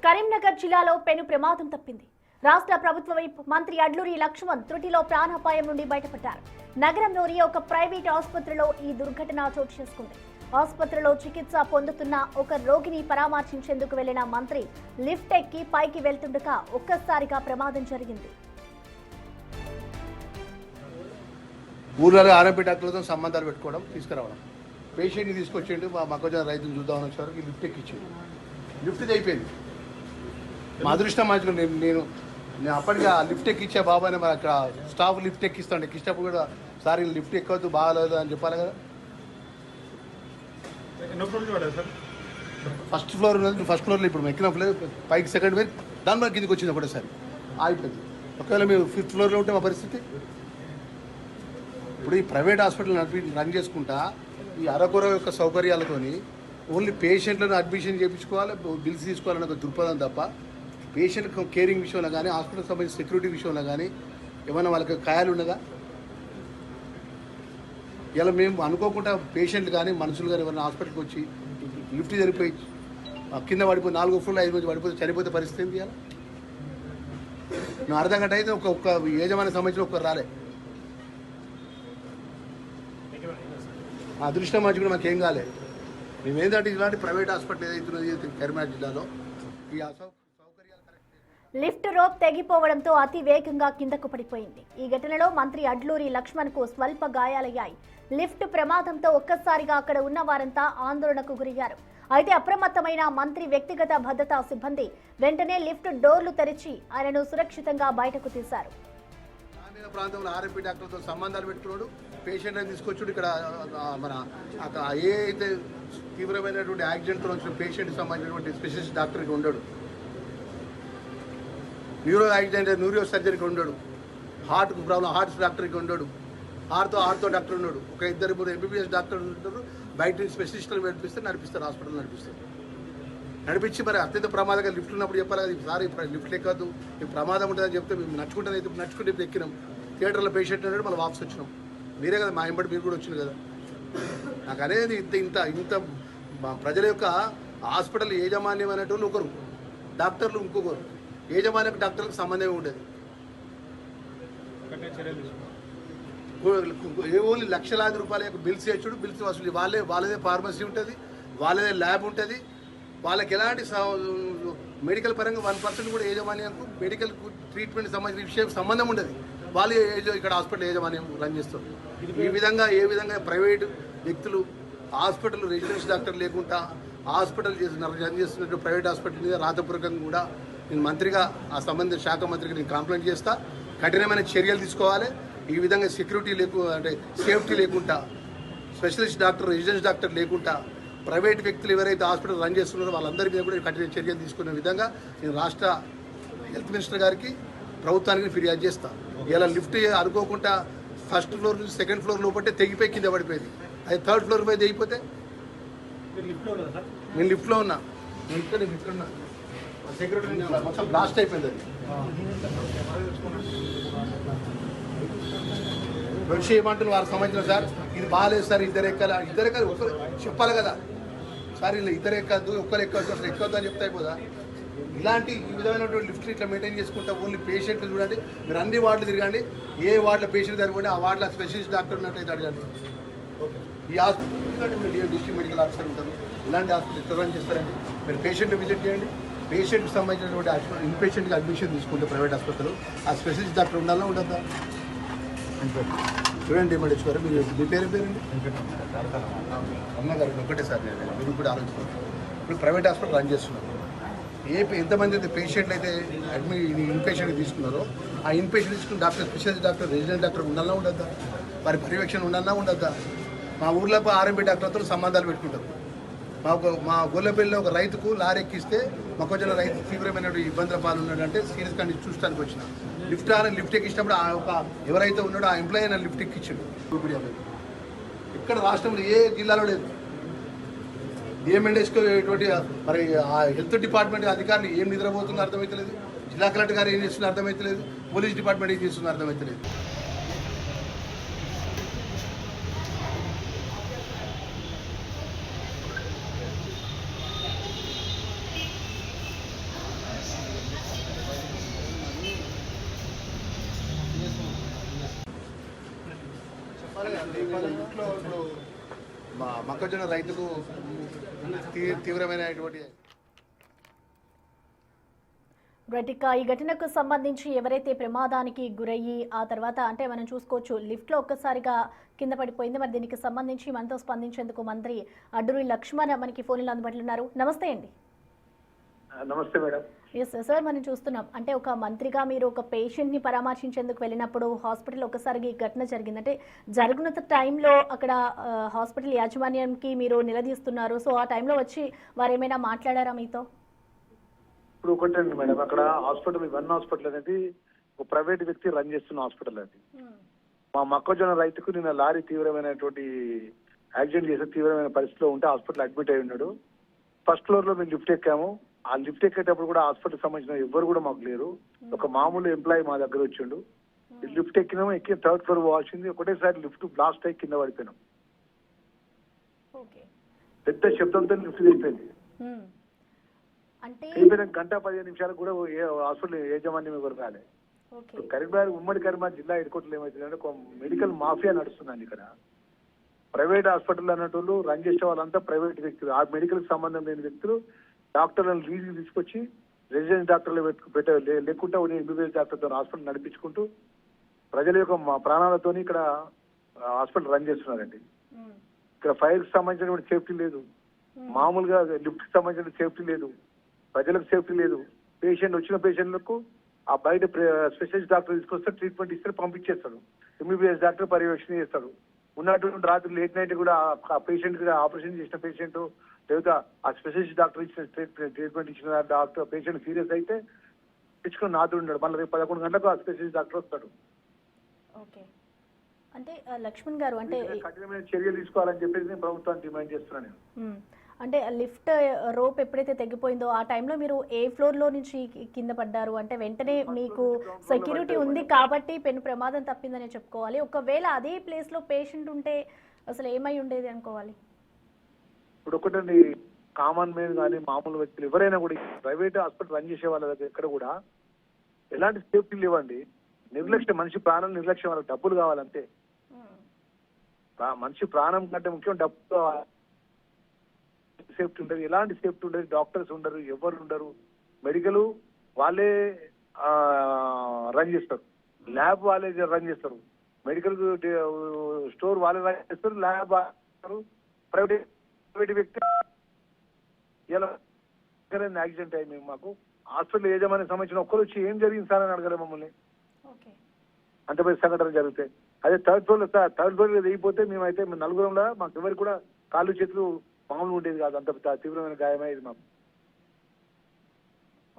కరీంనగర్ జిల్లాలో పెను ప్రమాదం తప్పింది. రాష్ట్ర ప్రభుత్వ మంత్రి అడ్లూరి లక్ష్మణ్ త్రుటిలో ప్రాణాపాయం నుండి బయటపడ్డారు. నగరంలోని ఒక ప్రైవేట్ ఆసుపత్రిలో ఈ దుర్ఘటన చోటు చేసుకుంది. ఆసుపత్రిలో చికిత్స పొందుతున్న ఒక రోగిని పరామర్శించేందుకు వెళ్లిన మంత్రి లిఫ్ట్ ఎక్కి పైకి వెళ్తుండగా ఒక్కసారిగా ప్రమాదం జరిగింది. ఊర్లలో ఆర్ఎంపీ డాక్టర్లతో సంబంధాలు పెట్టుకోవడం తీసుకురావడం, పేషెంట్ని తీసుకొచ్చేయండి మా మొక్కజొన్న రైతులు చూద్దామని వచ్చేవారికి లిఫ్ట్ ఎక్కిచ్చేది. లిఫ్ట్ అయిపోయింది. మా అదృష్టం మంచిగా నేను అప్పటికి ఆ లిఫ్ట్ ఎక్కిచ్చే బాబాని మరి అక్కడ స్టాఫ్ లిఫ్ట్ ఎక్కిస్తాను. ఎక్కిచ్చినప్పుడు కూడా సార్ లిఫ్ట్ ఎక్కవద్దు బాగాలేదు అని చెప్పాలి కదా. ఫస్ట్ ఫ్లోర్ ఉన్నది, ఫస్ట్ ఫ్లోర్లో ఇప్పుడు ఎక్కిన ఫ్లోర్ పైకి సెకండ్ ఫ్లోర్ దాని మీద కిందికి వచ్చింది ఒకటేసారి ఆగిపోయింది. ఒకవేళ మేము ఫిఫ్త్ ఫ్లోర్లో ఉంటే మా పరిస్థితి. ఇప్పుడు ఈ ప్రైవేట్ హాస్పిటల్ రన్ చేసుకుంటా ఈ అరకొర యొక్క సౌకర్యాలతోని ఓన్లీ పేషెంట్లను అడ్మిషన్ చేయించుకోవాలి, బిల్స్ తీసుకోవాలనే ఒక దృక్పథం తప్ప పేషెంట్ కేరింగ్ విషయంలో కానీ హాస్పిటల్ సంబంధించిన సెక్యూరిటీ విషయంలో కానీ ఏమైనా వాళ్ళకి ఖయాలు ఉన్నదా? ఇలా మేము అనుకోకుండా పేషెంట్లు కానీ మనుషులు కానీ ఎవరైనా హాస్పిటల్కి వచ్చి లిఫ్ట్ జరిపోయి కింద పడిపోయి 4వ ఫ్లోర్లో 5 మంది పడిపోతే చనిపోతే పరిస్థితి ఏంటి? ఇలా మేము అర్ధ గంట అయితే ఒక్క యజమానికి సంబంధించిన ఒక్కరు రాలే. అదృష్టం మంచి కూడా మాకేం కాలేదు. మేము ఏంటంటే ఇలాంటి ప్రైవేట్ హాస్పిటల్ ఏదైతున్నది కరీంనగర్ జిల్లాలో ఈ లిఫ్ట్ రోప్ తెగిపోవడంతో అతి వేగంగా కిందకు పడిపోయింది. ఈ ఘటనలో మంత్రి అడ్లూరి లక్ష్మణ్ కు స్వల్ప గాయాలయ్యాయి. లిఫ్ట్ ప్రమాదంతో ఒక్కసారిగా అక్కడ ఉన్న వారంతా ఆందోళనకు గురయ్యారు. అయితే అప్రమత్తమైన మంత్రి వ్యక్తిగత భద్రతా సిబ్బంది వెంటనే లిఫ్ట్ డోర్లు తెరిచి ఆయనను సురక్షితంగా బయటకు తీశారు. ప్రాంతంలో ఆర్ఎంపీ డాక్టర్తో సంబంధాలు పెట్టుకున్నాడు, పేషెంట్ని తీసుకొచ్చుడు. ఇక్కడ మన ఏ అయితే తీవ్రమైనటువంటి యాక్సిడెంట్తో వచ్చిన పేషెంట్కి సంబంధించినటువంటి స్పెషలిస్ట్ డాక్టర్కి ఉండడు, న్యూరో యాక్సిడెంట్ న్యూరో సర్జరీకి ఉండడు, హార్ట్కి ప్రాబ్లం హార్ట్స్ డాక్టర్కి ఉండడు, ఆర్థో డాక్టర్ ఉన్నాడు. ఒక 2-3 ఎంబీబీఎస్ డాక్టర్లు ఉంటారు. బయట స్పెషలిస్టులు నడిపిస్తారు హాస్పిటల్ నడిపించి మరి అత్యంత ప్రమాదంగా లిఫ్ట్ ఉన్నప్పుడు చెప్పాలి కదా, సార్ లిఫ్ట్ ఎక్కద్దు ఈ ప్రమాదం ఉంటుందని చెప్తే మేము నడుచుకుంటే ఇప్పుడు ఎక్కినాం. థియేటర్లో పేషెంట్ ఉన్నాడు, మళ్ళీ వాపస్ వచ్చినాం. మీరే కదా మా ఎంబడి మీరు కూడా వచ్చింది కదా. నాకు అనేది ఇంత ప్రజల యొక్క హాస్పిటల్ యాజమాన్యం అనేటోళ్ళు ఒకరు, డాక్టర్లు ఇంకొకరు. యాజమాన్యం డాక్టర్లకు సంబంధమే ఉండేది. ఓన్లీ లక్షలాది రూపాయల యొక్క బిల్స్ ఇచ్చుడు, బిల్స్ వసూలు వాళ్ళదే ఫార్మసీ ఉంటుంది, వాళ్ళదే ల్యాబ్ ఉంటుంది. వాళ్ళకి ఎలాంటి మెడికల్ పరంగా 1% కూడా యాజమాన్యానికి మెడికల్ ట్రీట్మెంట్ సంబంధించిన విషయం సంబంధం ఉండదు. వాళ్ళు ఇక్కడ హాస్పిటల్ యాజమాన్యం రన్ చేస్తారు. ఏ విధంగా ప్రైవేటు వ్యక్తులు హాస్పిటల్ రెసిడెన్స్ డాక్టర్ లేకుండా హాస్పిటల్ రన్ చేస్తున్నట్టు ప్రైవేట్ హాస్పిటల్ మీద రాతపూర్వకంగా కూడా నేను మంత్రిగా ఆ సంబంధిత శాఖ మంత్రికి నేను కంప్లైంట్ చేస్తా. కఠినమైన చర్యలు తీసుకోవాలి. ఈ విధంగా సెక్యూరిటీ అంటే సేఫ్టీ లేకుండా, స్పెషలిస్ట్ డాక్టర్ రెసిడెన్స్ డాక్టర్ లేకుండా ప్రైవేట్ వ్యక్తులు ఎవరైతే హాస్పిటల్ రన్ చేస్తున్నారో వాళ్ళందరి మీద కూడా కఠిన చర్యలు తీసుకునే విధంగా నేను రాష్ట్ర హెల్త్ మినిస్టర్ గారికి ప్రభుత్వానికి ఫిర్యాదు చేస్తాను. ఇలా లిఫ్ట్ అనుకోకుండా ఫస్ట్ ఫ్లోర్ నుంచి సెకండ్ ఫ్లోర్ లోపట్టే తెగిపోయి కింద పడిపోయింది. అది 3rd ఫ్లోర్ పై తెగిపోతే నేను లిఫ్ట్లో ఉన్నా, నేను ఇక్కడ ఉన్నా, సెక్యూరిటీ మొత్తం బ్లాస్ట్ అయిపోయింది. అది విషయం ఏమంటున్నారు వారికి సంబంధించిన సార్ ఇది బాగాలేదు సార్, ఇద్దరు ఎక్కాలి ఒకరు చెప్పాలి కదా సార్, ఇలా ఇద్దరు ఎక్కద్దు ఒక్కరు ఎక్కద్దు అసలు ఎక్కద్దు అని చెప్తే అయిపోదా? ఈ విధమైనటువంటి లిఫ్ట్ ఇట్లా మెయింటైన్ చేసుకుంటా ఓన్లీ పేషెంట్లు చూడండి. మీరు అన్ని వార్డులు తిరగండి, ఏ వార్డులో పేషెంట్ సరిపోండి ఆ వార్డులో స్పెషలిస్ట్ డాక్టర్ ఉన్నట్టయితే అడగండి. ఈ హాస్పిటల్ మీరు డిస్ట్రిక్ట్ మెడికల్ ఆఫీసర్ ఉంటారు, ఇలాంటి హాస్పిటల్ ఎక్కడ రన్ చేస్తారండి. మీరు పేషెంట్ విజిట్ చేయండి. పేషెంట్కి సంబంధించినటువంటి ఇన్పేషెంట్కి అడ్మిషన్ తీసుకుంటే ప్రైవేట్ హాస్పిటల్ ఆ స్పెషలిస్ట్ డాక్టర్ ఉండాలా ఉండద్దా? చూడండి మేడం గారు, మీరు మీ పేరండి అమ్మగారు ఒకటే సార్. మీరు కూడా ఆలోచించారు. ఇప్పుడు ప్రైవేట్ హాస్పిటల్ రన్ చేస్తున్నారు. ఎంతమంది అయితే పేషెంట్లు అయితే ఇన్పేషెంట్కి తీసుకున్నారో ఆ ఇన్పేషెంట్ తీసుకున్న doctor specialist doctor resident doctor ఉండాలా ఉండద్దా? వారి పర్యవేక్షణ ఉండాలా ఉండద్దా? మా ఊర్లో ఆర్ఎంపీ డాక్టర్తో సంబంధాలు పెట్టుకుంటారు. మా గొల్లపల్లిలో ఒక రైతుకు లారీ ఎక్కిస్తే మొక్కజొన్న రైతు తీవ్రమైన ఇబ్బందుల పాలు ఉన్నాడంటే సీరియస్ కండిషన్ చూడడానికి వచ్చిన లిఫ్ట్ ఎక్కించినప్పుడు ఎవరైతే ఉన్నాడో ఆ ఎంప్లాయీ అయినా లిఫ్ట్ ఎక్కించాడు. ఇక్కడ రాష్ట్రంలో ఏ జిల్లాలో లేదు. డిఎంఎండ్ఎస్కి మరి ఆ హెల్త్ డిపార్ట్మెంట్ అధికారులు ఏం నిద్రపోతుందో అర్థమవుతలేదు, జిల్లా కలెక్టర్ గారు ఏం చేస్తుందో అర్థమవుతలేదు, పోలీస్ డిపార్ట్మెంట్ ఏం చేస్తుందో అర్థమవుతలేదు. ఇంట్లో ఇప్పుడు మొక్కజొన్న రైతుకు తీవ్రమైనటువంటి ఇక ఈ ఘటనకు సంబంధించి ఎవరైతే ప్రమాదానికి గురయ్యి ఆ తర్వాత అంటే మనం చూసుకోవచ్చు లిఫ్ట్లో ఒక్కసారిగా కింద పడిపోయింది. మరి దీనికి సంబంధించి మనతో స్పందించేందుకు మంత్రి అడ్లూరి లక్ష్మణ్ మనకి ఫోన్లో అందుబాటులో ఉన్నారు. నమస్తే అండి. నమస్తే మేడం. ఎస్ సార్, మనం చూస్తున్నాం అంటే ఒక మంత్రిగా మీరు ఒక పేషెంట్ని పరామర్శించేందుకు వెళ్ళినప్పుడు హాస్పిటల్ ఒక్కసారిగా ఈ ఘటన జరిగింది. అంటే జరుగుతున్న టైంలో అక్కడ హాస్పిటల్ యాజమాన్యానికి మీరు నిలదీస్తున్నారు. సో ఆ టైంలో వచ్చి వారు ఏమైనా మాట్లాడారా మీతో? ఇప్పుడు ఒకటండి మేడం, అక్కడ హాస్పిటల్ హాస్పిటల్ అనేది ఒక ప్రైవేట్ వ్యక్తి రన్ చేస్తున్న హాస్పిటల్ అది. మా మొక్కజొన్న రైతుకు నిన్న లారీ తీవ్రమైనటువంటి యాక్సిడెంట్ చేసి తీవ్రమైన పరిస్థితిలో ఉంటే హాస్పిటల్ అడ్మిట్ అయి ఉన్నాడు. ఫస్ట్ ఫ్లోర్ లో మేము లిఫ్ట్ ఎక్కాము. ఆ లిఫ్ట్ ఎక్కేటప్పుడు కూడా హాస్పిటల్ సంబంధించిన ఎవ్వరు కూడా మాకు లేరు. ఒక మామూలు ఎంప్లాయీ మా దగ్గర వచ్చిండు. లిఫ్ట్ ఎక్కినాము, ఎక్కి థర్డ్ ఫ్లోర్ పోవాల్సింది ఒకటేసారి లిఫ్ట్ బ్లాస్ట్ అయ్యి కింద పడిపోయినాం. పెద్ద శబ్దంతో లిఫ్ట్ అయిపోయింది. అయిపోయిన గంట 15 నిమిషాలకు కూడా హాస్పిటల్ యాజమాన్యం ఎవరు రాలే. కరీంనగర్ ఉమ్మడి కరీంనగర్ జిల్లా హెడ్ క్వార్టర్లో ఏమవుతుందంటే ఒక మెడికల్ మాఫియా నడుస్తుందండి ఇక్కడ. ప్రైవేట్ హాస్పిటల్ అన్నట్టు రన్ చేసే వాళ్ళంతా ప్రైవేట్ వ్యక్తులు, ఆ మెడికల్ కి సంబంధం లేని వ్యక్తులు డాక్టర్లను లీజుకి తీసుకొచ్చి రెసిడెంట్ డాక్టర్లు లేకుండా ఎంబీబీఎస్ డాక్టర్తో హాస్పిటల్ నడిపించుకుంటూ ప్రజల యొక్క ప్రాణాలతో ఇక్కడ హాస్పిటల్ రన్ చేస్తున్నారండి. ఇక్కడ ఫైర్ కి సంబంధించిన సేఫ్టీ లేదు, మామూలుగా లిఫ్ట్ కి సంబంధించిన సేఫ్టీ లేదు, ప్రజలకు సేఫ్టీ లేదు. పేషెంట్ వచ్చిన పేషెంట్లకు ఆ బయట స్పెషలిస్ట్ డాక్టర్ తీసుకొస్తే ట్రీట్మెంట్ ఇస్తే పంపించేస్తాడు. ఎంబీబీఎస్ డాక్టర్ పర్యవేక్షణ చేస్తాడు. ఉన్నటువంటి రాత్రి లేట్ నైట్ కూడా ఆ పేషెంట్ కూడా ఆపరేషన్ చేసిన పేషెంట్ లేదా ఆ స్పెషలిస్ట్ డాక్టర్ ఇచ్చిన ట్రీట్మెంట్ ఇచ్చిన డాక్టర్ పేషెంట్ సీరియస్ అయితే తెచ్చుకుని నాతో ఉన్నాడు. మళ్ళీ రేపు 11 గంటలకు ఆ స్పెషలిస్ట్ డాక్టర్ వస్తాడు. అంటే లక్ష్మణ్ గారు అంటే కఠినమైన చర్యలు తీసుకోవాలని చెప్పేసి నేను ప్రభుత్వాన్ని డిమాండ్ చేస్తున్నాను. అంటే లిఫ్ట్ రోప్ ఎప్పుడైతే తెగిపోయిందో ఆ టైంలో మీరు ఏ ఫ్లోర్ లో నుంచి కింద పడ్డారు? అంటే వెంటనే మీకు సెక్యూరిటీ ఉంది కాబట్టి పెను ప్రమాదం తప్పిందని చెప్పుకోవాలి. ఒకవేళ అదే ప్లేస్ లో పేషెంట్ ఉంటే అసలు ఏమై ఉండేది అనుకోవాలి? ఇప్పుడు ఒకటండి, కామన్ మ్యాన్ కానీ మామూలు వ్యక్తులు ఎవరైనా కూడా ప్రైవేట్ హాస్పిటల్ రన్ చేసే వాళ్ళ దగ్గర ఎక్కడ కూడా ఎలాంటి సేఫ్టీ లేవండి. నిర్లక్ష్యం, మనిషి ప్రాణం నిర్లక్ష్యం, వాళ్ళకి డబ్బులు కావాలంతే. మనిషి ప్రాణం కంటే ముఖ్యం డబ్బు కావాలి. సేఫ్టీ ఉండదు, ఎలాంటి సేఫ్టీ ఉండదు. డాక్టర్స్ ఉండరు, ఎవరు ఉండరు. మెడికల్ వాళ్ళే రన్ చేస్తారు, ల్యాబ్ వాళ్ళే రన్ చేస్తారు, మెడికల్ స్టోర్ వాళ్ళే రన్ చేస్తారు, ల్యాబ్ ప్రైవేట్ వ్యక్తి. ఇలా యాక్సిడెంట్ అయింది. మాకు హాస్పిటల్ యజమానికి సంబంధించిన ఒక్కరు వచ్చి ఏం జరిగింది సార్ అని అడగలే మమ్మల్ని. అంత పెద్ద సంఘటన జరుగుతాయి. అదే థర్డ్ ఫ్లోర్ దిగిపోతే మేమైతే నలుగురంలో మాకు ఎవరికి కూడా కాళ్ళు చేతులు మామూలు ఉండేది కాదు, అంత తీవ్రమైన గాయమయ్యేది మాకు.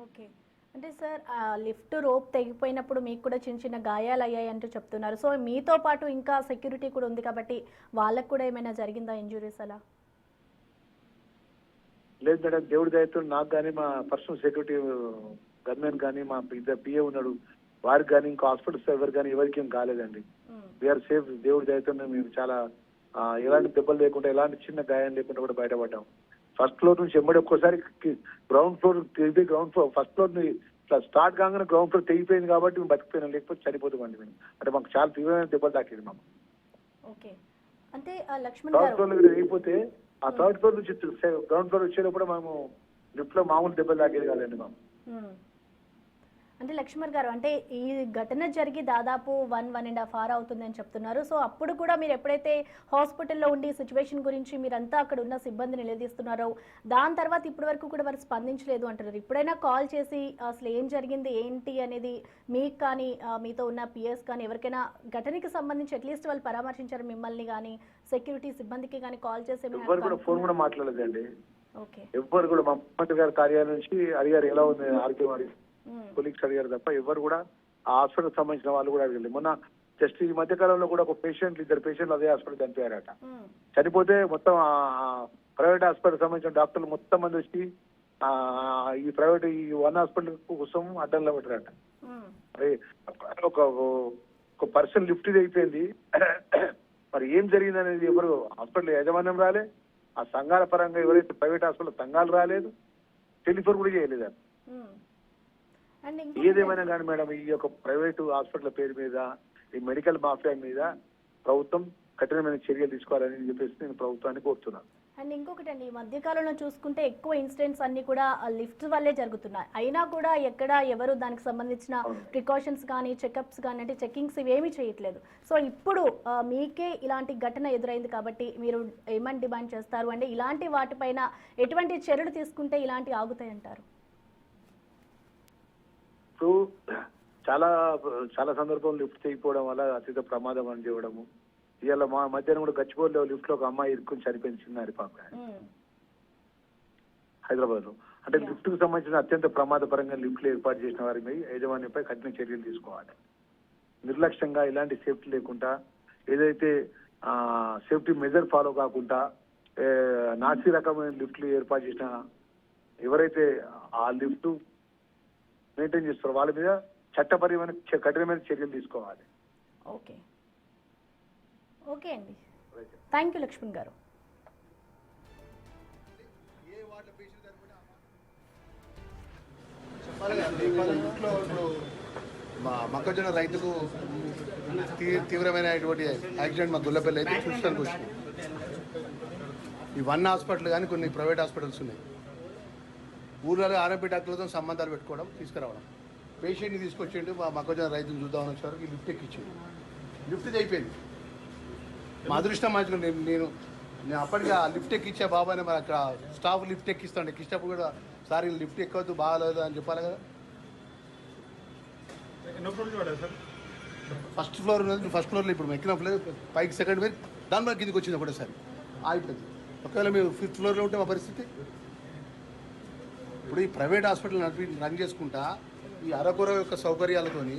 ఓకే, అంటే సార్ లిఫ్ట్ రోప్ తెగిపోయినప్పుడు మీకు కూడా చిన్న చిన్న గాయాలు అయ్యాయి అంటూ చెప్తున్నారు. సో మీతో పాటు ఇంకా సెక్యూరిటీ కూడా ఉంది కాబట్టి వాళ్ళకు కూడా ఏమైనా జరిగిందా ఇంజురీస్ అలా? లేదు మేడం, దేవుడి దయతో నాకు కానీ మా పర్సనల్ సెక్యూరిటీ గన్మెన్ కానీ మా ఇద్దరు పిఏ ఉన్నాడు, వారికి కానీ ఇంకా హాస్పిటల్స్ ఎవరికి ఏం కాలేదండి. We're safe. దేవుడి దయతో మేము చాలా ఎలాంటి దెబ్బలు లేకుండా ఎలాంటి చిన్న గాయం లేకుండా కూడా బయటపడ్డాం. ఫస్ట్ ఫ్లోర్ నుంచి ఎంబడి ఒక్కోసారి ground floor first floor start కాగానే గ్రౌండ్ ఫ్లోర్ తెగిపోయింది కాబట్టి మేము బతికిపోయినాం, లేకపోతే చనిపోతామండి మేము. అంటే మాకు చాలా తీవ్రమైన దెబ్బలు తాకేది మాకు. థర్డ్ ఫ్లోర్ దగ్గర అయిపోతే ఆ థర్డ్ ఫ్లోర్ నుంచి గ్రౌండ్ ఫ్లోర్ వచ్చేటప్పుడు మేము లిఫ్ట్ లో మామూలు దెబ్బలు తాకేది కాదండి మాకు. అంటే లక్ష్మణ్ గారు, అంటే ఈ ఘటన జరిగి దాదాపు 1.5 hour అవుతుందని చెప్తున్నారు. సో అప్పుడు కూడా మీరు ఎప్పుడైతే హాస్పిటల్లో ఉండి సిచ్యువేషన్ గురించి మీరంతా అక్కడ ఉన్న సిబ్బందిని నిలదీస్తున్నారో దాని తర్వాత ఇప్పటి వరకు కూడా వారు స్పందించలేదు అంటున్నారు. ఇప్పుడైనా కాల్ చేసి అసలు ఏం జరిగింది ఏంటి అనేది మీకు కానీ మీతో ఉన్న పిఎస్ కానీ ఎవరికైనా ఘటనకి సంబంధించి అట్లీస్ట్ వాళ్ళు పరామర్శించారు మిమ్మల్ని కానీ సెక్యూరిటీ సిబ్బందికి కానీ కాల్ చేసి? ఫోన్ కూడా మాట్లాడలేదండి. ఎవరు కూడా మా ముఖ్యమంత్రి గారి కార్యాలయం నుంచి అడిగారు ఎలా ఉంది ఆర్కే వారి కొలీగ్స్ అడిగారు తప్ప ఎవరు కూడా ఆ హాస్పిటల్ సంబంధించిన వాళ్ళు కూడా అడగలేదు. మొన్న జస్ట్ ఈ మధ్య కాలంలో కూడా ఒక ఇద్దరు పేషెంట్లు అదే హాస్పిటల్ చనిపోయారట. చనిపోతే మొత్తం ప్రైవేట్ హాస్పిటల్ సంబంధించిన డాక్టర్లు మొత్తం మంది వచ్చి ఈ ప్రైవేట్ ఈ వన్ హాస్పిటల్ కోసం అడ్డంలో పెట్టారట. అరే ఒక పర్సన్ లిఫ్ట్ అయిపోయింది, మరి ఏం జరిగింది అనేది ఎవరు హాస్పిటల్ యాజమాన్యం రాలే, ఆ సంఘాల పరంగా ఎవరైతే ప్రైవేట్ హాస్పిటల్ సంఘాలు రాలేదు, టెలిఫోన్ కూడా చేయలేదు. ఏదేమైనా కానీ మేడం, ఈ యొక్క ప్రైవేటు హాస్పిటల్ పేరు మీద ఈ మెడికల్ మాఫియా మీద ప్రభుత్వం కఠినమైన చర్యలు తీసుకోవాలని చెప్పేసి నేను ప్రభుత్వాన్ని కోరుతున్నాను. అండ్ ఇంకొకటి అండి, ఈ మధ్యకాలంలో చూసుకుంటే ఎక్కువ ఇన్సిడెంట్స్ అన్ని కూడా లిఫ్ట్ వల్లే జరుగుతున్నాయి. అయినా కూడా ఎక్కడ ఎవరు దానికి సంబంధించిన ప్రికాషన్స్ కానీ చెకప్స్ కానీ అంటే చెకింగ్స్ ఇవేమీ చేయట్లేదు. సో ఇప్పుడు మీకే ఇలాంటి ఘటన ఎదురైంది కాబట్టి మీరు ఏమని డిమాండ్ చేస్తారు? అంటే ఇలాంటి వాటిపైన ఎటువంటి చర్యలు తీసుకుంటే ఇలాంటివి ఆగుతాయంటారు? ఇప్పుడు చాలా చాలా సందర్భంలో లిఫ్ట్ చేయకపోవడం వల్ల అతిథ ప్రమాదం అని చేయడము. ఇవాళ మా మధ్యాహ్నం కూడా గచ్చిబౌలిలో లిఫ్ట్ లో ఒక అమ్మాయి ఇరుక్కుని చనిపోయింది, చిన్నారి పాప, హైదరాబాద్ లో. అంటే లిఫ్ట్ కు సంబంధించిన అత్యంత ప్రమాదపరంగా లిఫ్ట్లు ఏర్పాటు చేసిన వారి యాజమాన్యంపై కఠిన చర్యలు తీసుకోవాలి. నిర్లక్ష్యంగా ఇలాంటి సేఫ్టీ లేకుండా, ఏదైతే సేఫ్టీ మెజర్ ఫాలో కాకుండా నాసి రకమైన లిఫ్ట్లు ఏర్పాటు చేసిన ఎవరైతే ఆ లిఫ్ట్ మెయింటైన్ చేస్తారో వాళ్ళ మీద చట్టపరమైన కఠినమైన చర్యలు తీసుకోవాలి. ఓకే ఓకే అండి, థ్యాంక్ యూ లక్ష్మణ్ గారు. ఇంట్లో ఇప్పుడు మా మొక్కజొన్న రైతుకు తీవ్రమైనటువంటి యాక్సిడెంట్ మా గుల్లపల్లి అయితే చూస్తానికి వచ్చింది. ఈ వన్ హాస్పిటల్ కానీ కొన్ని ప్రైవేట్ హాస్పిటల్స్ ఉన్నాయి. ఊర్లలో ఆర్ఎంపీ డాక్టర్లతో సంబంధాలు పెట్టుకోవడం, తీసుకురావడం. పేషెంట్ని తీసుకొచ్చిండు, మా మొక్కజొన్న రైతుని చూద్దామని వచ్చేవరకు లిఫ్ట్ ఎక్కించిండు. లిఫ్ట్ అయిపోయింది. మా అదృష్టం మంచిగా నేను అప్పటికి ఆ లిఫ్ట్ ఎక్కిచ్చా బాబాని, మరి అక్కడ స్టాఫ్ లిఫ్ట్ ఎక్కిస్తాను. ఎక్కించినప్పుడు కూడా సార్ లిఫ్ట్ ఎక్కవద్దు బాగాలేదు అని చెప్పాలి కదా. ఫస్ట్ ఫ్లోర్ ఉన్నది, ఫస్ట్ ఫ్లోర్లో ఇప్పుడు ఎక్కిన ఫ్లోర్ పైకి సెకండ్ ఫ్లోర్ దాని మీద కిందికి వచ్చింది ఒకటేసారి ఆగిపోయింది. ఒకవేళ మేము ఫిఫ్త్ ఫ్లోర్లో ఉంటే మా పరిస్థితి. ఇప్పుడు ఈ ప్రైవేట్ హాస్పిటల్ రన్ చేసుకుంటా ఈ అరకొర యొక్క సౌకర్యాలతోని